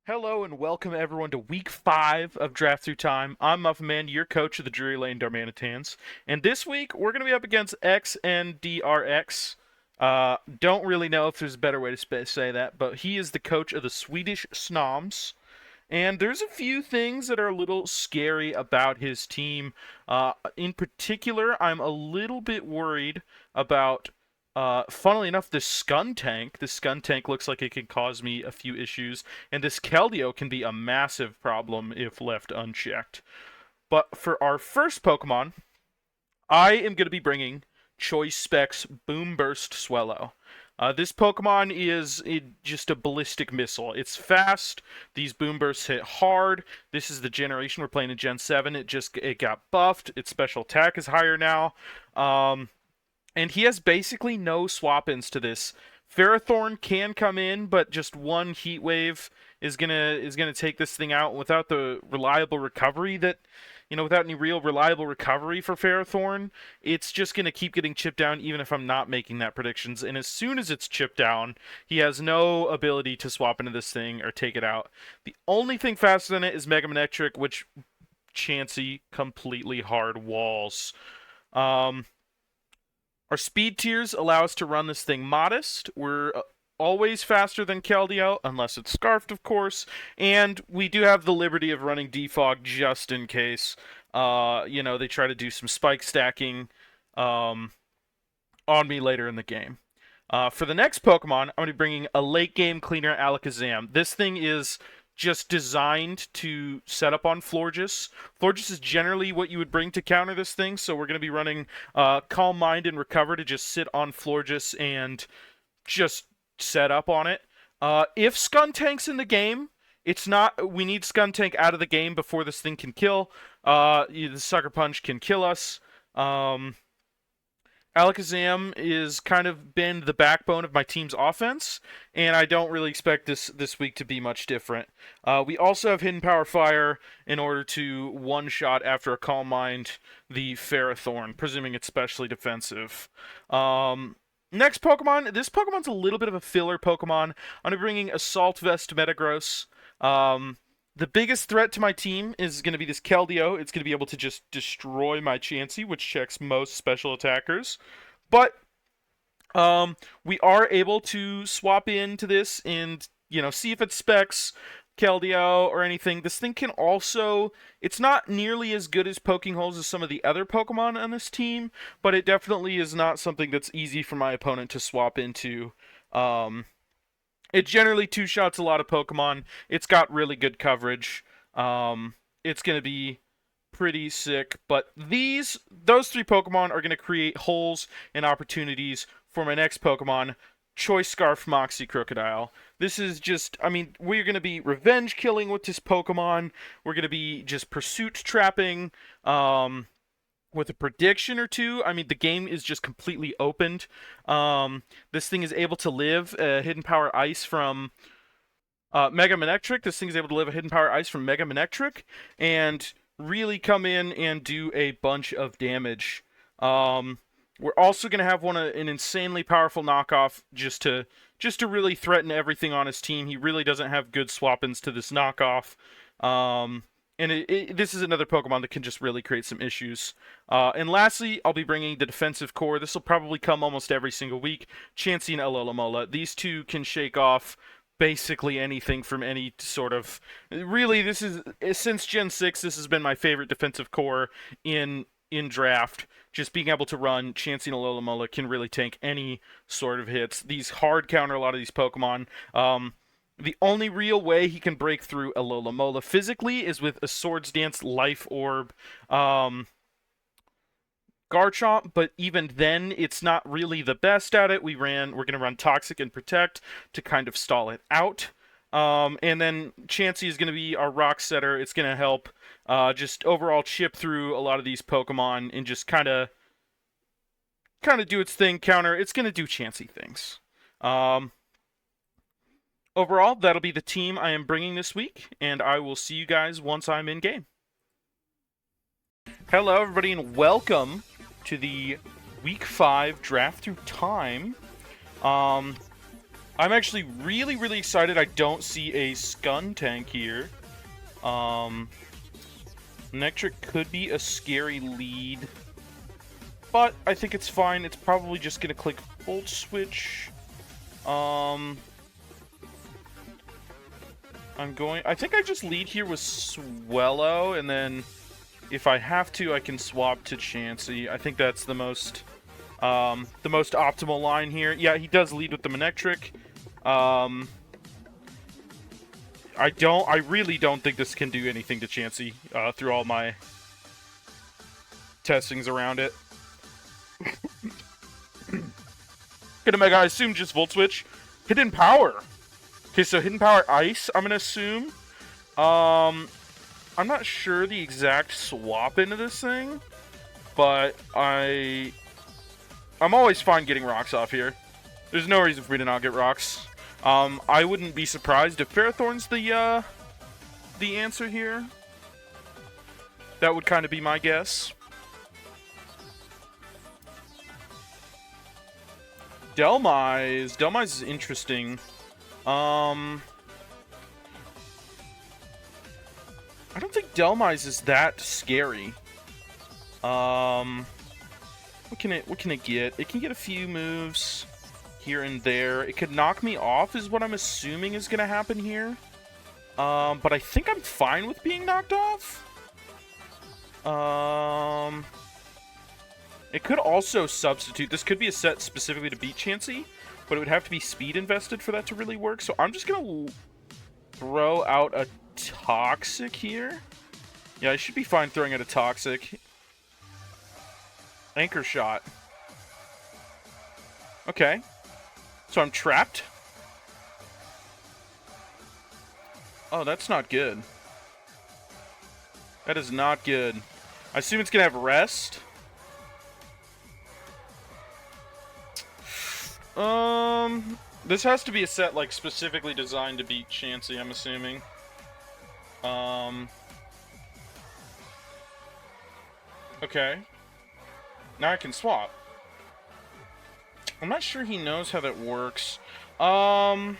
Hello and welcome everyone to week 5 of Draft Through Time. I'm Muffin Man, your coach of the Drury Lane Darmanitans. And this week we're going to be up against XNDRX. Don't really know if there's a better way to say that, but he is the coach of the Swedish Snoms. And there's a few things that are a little scary about his team. In particular, I'm a little bit worried about, funnily enough, the Scun Tank. The Scun Tank looks like it can cause me a few issues, and this Keldeo can be a massive problem if left unchecked. But for our first Pokemon, I am going to be bringing Choice Specs Boom Burst Swellow. This Pokemon is just a ballistic missile. It's fast. These boom bursts hit hard. This is the generation we're playing in Gen 7. It got buffed. Its special attack is higher now. And he has basically no swap-ins to this. Ferrothorn can come in, but just one Heat Wave is gonna take this thing out without the reliable recovery that without any real reliable recovery for Ferrothorn, it's just going to keep getting chipped down even if I'm not making that predictions. And as soon as it's chipped down, he has no ability to swap into this thing or take it out. The only thing faster than it is Mega Manectric, which Chansey completely hard walls. Our speed tiers allow us to run this thing modest. We're always faster than Keldeo, unless it's Scarfed, of course. And we do have the liberty of running Defog just in case, they try to do some spike stacking on me later in the game. For the next Pokemon, I'm going to be bringing a late game cleaner Alakazam. This thing is just designed to set up on Florges. Florges is generally what you would bring to counter this thing, so we're going to be running Calm Mind and Recover to just sit on Florges and just set up on it. If Skuntank's in the game, it's not. We need Skuntank out of the game before this thing can kill. The Sucker Punch can kill us. Alakazam is kind of been the backbone of my team's offense, and I don't really expect this week to be much different. We also have Hidden Power Fire in order to one-shot after a Calm Mind the Ferrothorn, presuming it's specially defensive. Next Pokemon. This Pokemon's a little bit of a filler Pokemon. I'm going to be bringing Assault Vest Metagross. The biggest threat to my team is going to be this Keldeo. It's going to be able to just destroy my Chansey, which checks most special attackers. But we are able to swap into this and see if it specs Keldeo or anything. This thing can also, it's not nearly as good as poking holes as some of the other Pokemon on this team, but it definitely is not something that's easy for my opponent to swap into. It generally two-shots a lot of Pokemon. It's got really good coverage. It's going to be pretty sick, but those three Pokemon are going to create holes and opportunities for my next Pokemon, Choice Scarf Moxie Crocodile. This is just, we're going to be revenge killing with this Pokemon. We're going to be just pursuit trapping with a prediction or two. The game is just completely opened. This thing is able to live Hidden Power Ice from Mega Manectric. This thing is able to live a Hidden Power Ice from Mega Manectric and really come in and do a bunch of damage. We're also going to have an insanely powerful knockoff just to really threaten everything on his team. He really doesn't have good swap-ins to this knockoff. And this is another Pokemon that can just really create some issues. And lastly, I'll be bringing the defensive core. This will probably come almost every single week. Chansey and Alola. These two can shake off basically anything from any sort of... Really, this is... Since Gen 6, this has been my favorite defensive core in draft. Just being able to run Chansey and Alola can really tank any sort of hits. These hard counter a lot of these Pokemon. The only real way he can break through Alola physically is with a Swords Dance Life Orb Garchomp, but even then, it's not really the best at it. We're going to run Toxic and Protect to kind of stall it out. And then Chansey is going to be our Rock Setter. It's going to help just overall chip through a lot of these Pokemon and just kind of do its thing, counter. It's going to do Chansey things. Overall, that'll be the team I am bringing this week, and I will see you guys once I'm in game. Hello, everybody, and welcome to the Week 5 Draft Through Time. I'm actually really, really excited I don't see a Scun tank here. Nectric could be a scary lead, but I think it's fine. It's probably just gonna click Volt Switch. I think I just lead here with Swellow, and then if I have to, I can swap to Chansey. I think that's the most optimal line here. Yeah, he does lead with the Manectric. I really don't think this can do anything to Chansey through all my testings around it. Gonna Mega, I assume just Volt Switch. Hidden Power. Okay, so Hidden Power Ice, I'm gonna assume. I'm not sure the exact swap into this thing, but I'm always fine getting rocks off here. There's no reason for me to not get rocks. I wouldn't be surprised if Ferrothorn's the answer here. That would kind of be my guess. Delmise. Delmise is interesting. I don't think Delmise is that scary. What can it get? It can get a few moves here and there. It could knock me off is what I'm assuming is going to happen here. But I think I'm fine with being knocked off. It could also substitute. This could be a set specifically to beat Chansey, but it would have to be speed invested for that to really work. So I'm just going to throw out a Toxic here. Yeah, I should be fine throwing out a Toxic. Anchor Shot. Okay. So I'm trapped. Oh, that's not good. That is not good. I assume it's going to have Rest. This has to be a set, like, specifically designed to beat Chansey, I'm assuming. Okay. Now I can swap. I'm not sure he knows how that works. I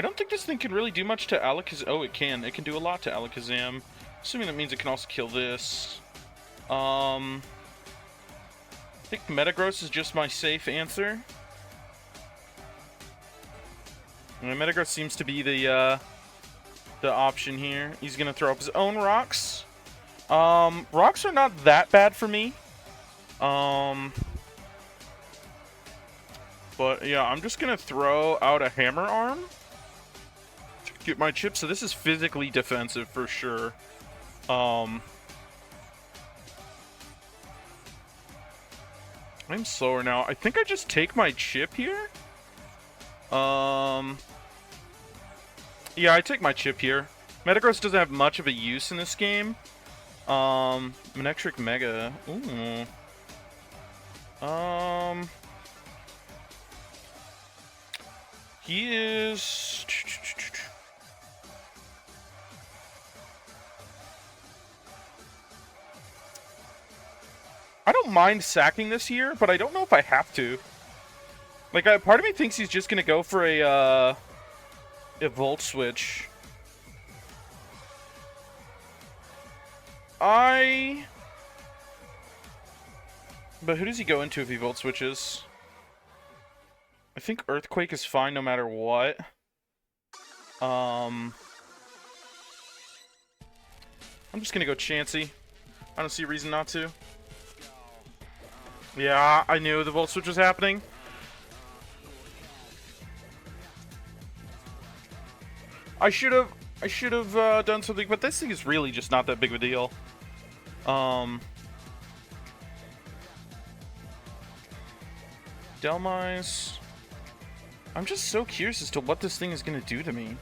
don't think this thing can really do much to Alakazam. Oh, it can. It can do a lot to Alakazam. Assuming that means it can also kill this. I think Metagross is just my safe answer. And Metagross seems to be the option here. He's gonna throw up his own rocks. Rocks are not that bad for me. But yeah, I'm just gonna throw out a Hammer Arm to get my chip. So this is physically defensive for sure. I'm slower now. I think I just take my chip here. Yeah, I take my chip here. Metagross doesn't have much of a use in this game. Manectric Mega. Ooh. He is... I don't mind sacking this here, but I don't know if I have to. Like, part of me thinks he's just gonna go for a Volt Switch. But who does he go into if he Volt Switches? I think Earthquake is fine no matter what. I'm just gonna go Chansey. I don't see a reason not to. Yeah, I knew the Volt Switch was happening. I should have done something, but this thing is really just not that big of a deal. Delmise. I'm just so curious as to what this thing is going to do to me.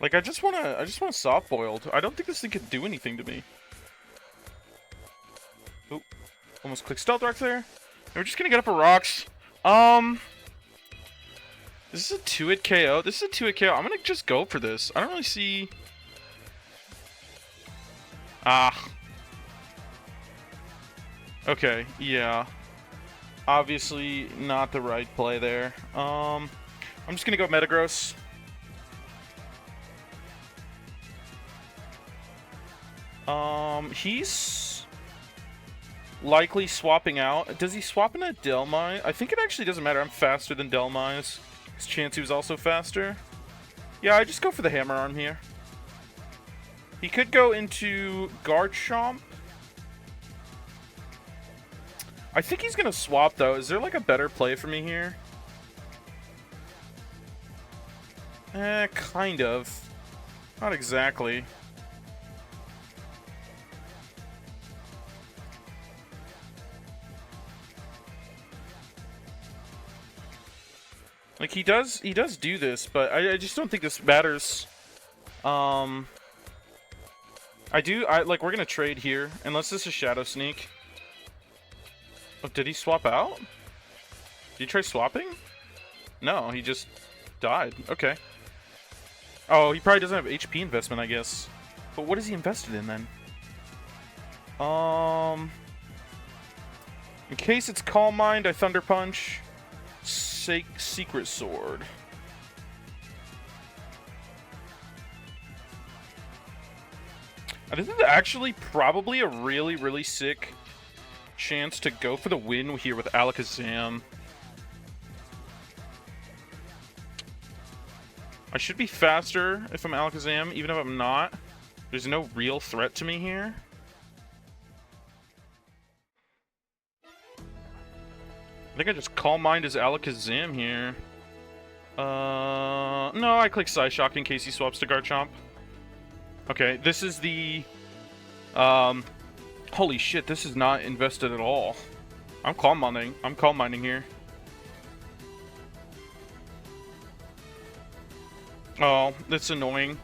Like, I just wanna soft boiled. I don't think this thing can do anything to me. Oop. Almost click Stealth Rock there. And we're just gonna get up for rocks. This is a 2-hit KO. This is a 2-hit KO. I'm gonna just go for this. I don't really see... Ah. Okay, yeah. Obviously not the right play there. I'm just gonna go Metagross. He's likely swapping out. Does he swap into Delmise? I think it actually doesn't matter. I'm faster than Delmise. His chance he was also faster. Yeah, I just go for the Hammer Arm here. He could go into Garchomp. I think he's gonna swap though. Is there like a better play for me here? Kind of. Not exactly. Like he does do this, but I just don't think this matters. We're gonna trade here, unless this is Shadow Sneak. Oh, did he swap out? Did he try swapping? No, he just died. Okay. Oh, he probably doesn't have HP investment, I guess. But what is he invested in then? In case it's Calm Mind, I Thunder Punch. Secret Sword. This is actually probably a really, really sick chance to go for the win here with Alakazam. I should be faster if I'm Alakazam, even if I'm not. There's no real threat to me here. I think I just Calm Mind as Alakazam here. No, I click Psyshock in case he swaps to Garchomp. Okay, this is the... Holy shit, this is not invested at all. I'm Calm Minding here. Oh, that's annoying.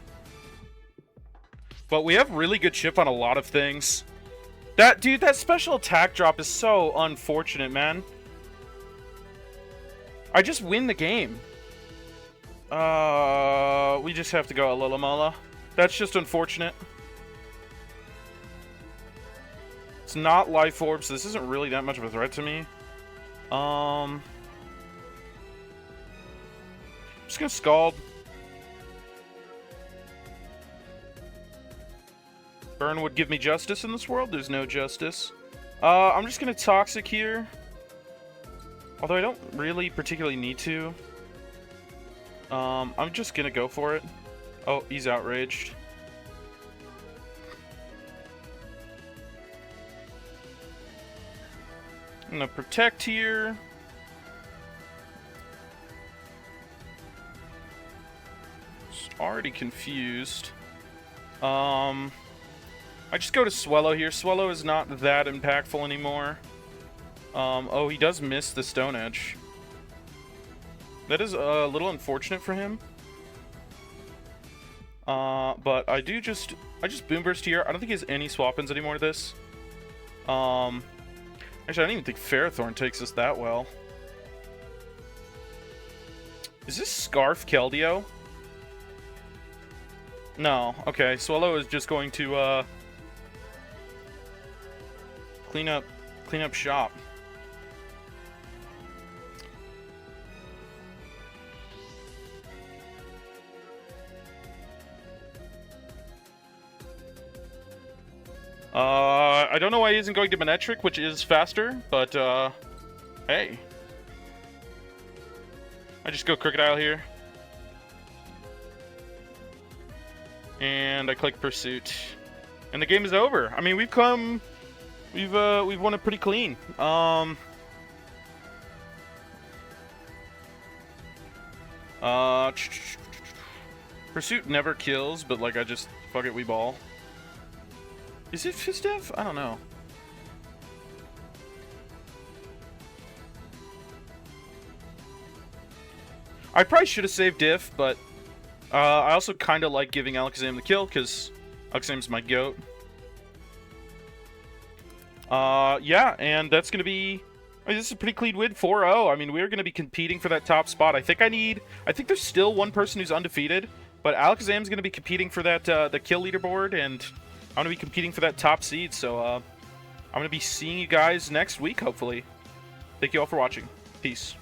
But we have really good chip on a lot of things. Dude, that special attack drop is so unfortunate, man. I just win the game. We just have to go Alomola. That's just unfortunate. It's not Life Orb, so this isn't really that much of a threat to me. I'm just gonna Scald. Burn would give me justice in this world. There's no justice. I'm just gonna Toxic here. Although I don't really particularly need to. I'm just gonna go for it. Oh, he's outraged. I'm gonna Protect here. Just already confused. I just go to Swellow here. Swellow is not that impactful anymore. Oh, he does miss the Stone Edge. That is a little unfortunate for him. But I just Boom Burst here. I don't think he has any swap-ins anymore to this. Actually, I don't even think Ferrothorn takes us that well. Is this Scarf Keldeo? No. Okay, Swellow is just going to, clean up shop. I don't know why he isn't going to Manectric, which is faster, but, hey. I just go Crocodile here. And I click Pursuit. And the game is over. I mean, we've won it pretty clean. Pursuit never kills, but like I just fuck it, we ball. Is it Fizdev? I don't know. I probably should have saved Diff, but I also kind of like giving Alakazam the kill because Alakazam's my goat. Yeah, and that's gonna be I mean, this is a pretty clean win, 4-0. I mean, we're going to be competing for that top spot. I think there's still one person who's undefeated, but Alakazam's going to be competing for that the kill leaderboard, and I'm going to be competing for that top seed. So I'm going to be seeing you guys next week, hopefully. Thank you all for watching. Peace.